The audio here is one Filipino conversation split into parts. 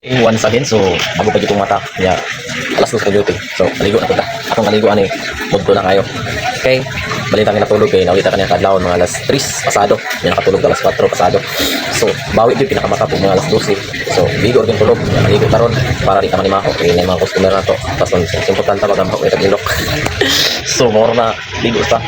Once again, so bago pa dito mata niya alas 2 ka duty. So maligo na punta. Atong maligo ani mudto na kayo. Okay, balita nila tulog kay nawita kaniya kadlawon mga alas 3 pasado. Niya nakatulog alas 4 pasado. So bawi gyud pinakamata po mga alas 12. So bigo gyud tulog. Niya maligo karon para di ka manimako kay may mga customer na to. Tapos importante pag ang ito ilok. So more na bigo sa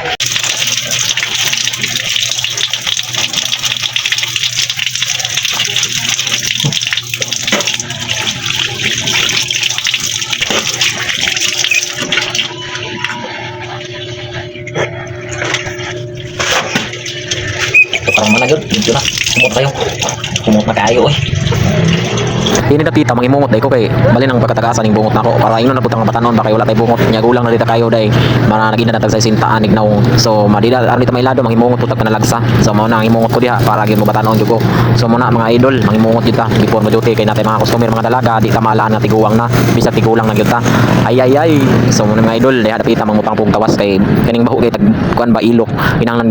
parang managod, dito na. Kumot kayo. Kumot na kayo eh. Ini dapita mangimungot dai ko kay bali nang pagkatagasan ning bungot nako para ingnon na putang batanon ba kay wala tay bungot nya gulang na dita kayo dai mana nagina natag sa sintaan ignaw so madida arni ta mailado mangimungot putag kanalagsa so mao na mangimungot ko diha para gyud mo batanon jud ko so muna mga idol mangimungot jud ta before mo duty kay natay mga customer mga dalaga di ta maalaan na tiguang na bisag tigulang na gyud ta ay so muna mga idol diha dapita mangutang pug tawas kay kaning baho kay tag kuan ba ilok kinahanglan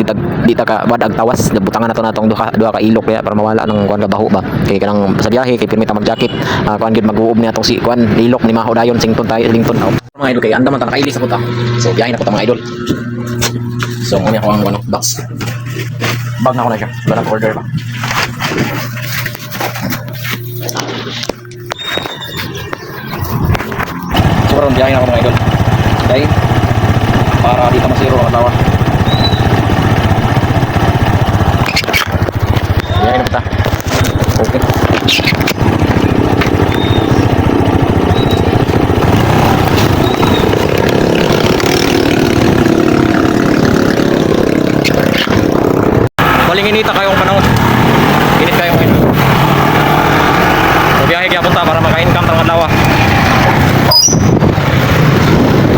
di ta ka wadag tawas butangan nato natong duha ka ilok kaya para mawala nang kuan baho ba kay kanang sa biyahe kay pirmi ta mag-jacket kuan gid mag-uub niya tong si kuan lilok ni Maho dayon sington tayo lington mga idol kay andaman ta nakaili sa puta so biyahe na ko ta mga idol so mo niya ko ang box bag na ko na siya wala order pa so karon biyahe na ko mga idol okay para di ka masiro ang tawa biyahe na kita okay Maling inita kayong panahon. Init kayo ngayon. So biyahe kaya punta para maka-income tang adlaw.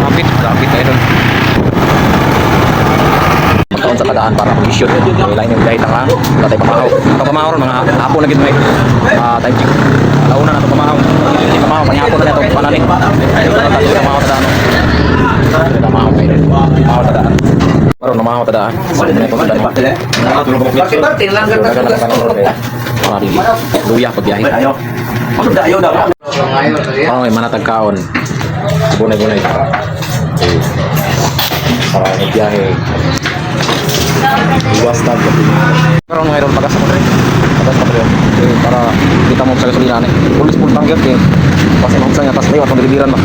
Kapit kayo doon. Magkaon sa tagaan para mag-issue. May line yung biyahe tanga. Wala tayo pamahaw. Ito pamahaw ron, mga hapon na gid may time check. Alauna na ito pamahaw. Hindi pamahaw, panyapon na ito panaling. Ito pamahaw sa daan. Ito pamahaw kayo. Pamahaw sa daan. Baru nama tada. Sebenarnya kok ada Pak. Luya pag biyahe. Oh, mana tagkaon. Gunay-gunay. Para biyahe. Luwas tag. Karon mayroon pagas mo rin. Pagas mo rin. Para kita mo sa gasolina ni. Pulis pun tanggap eh. Pas mo sa atas lewat pang dilibiran ba.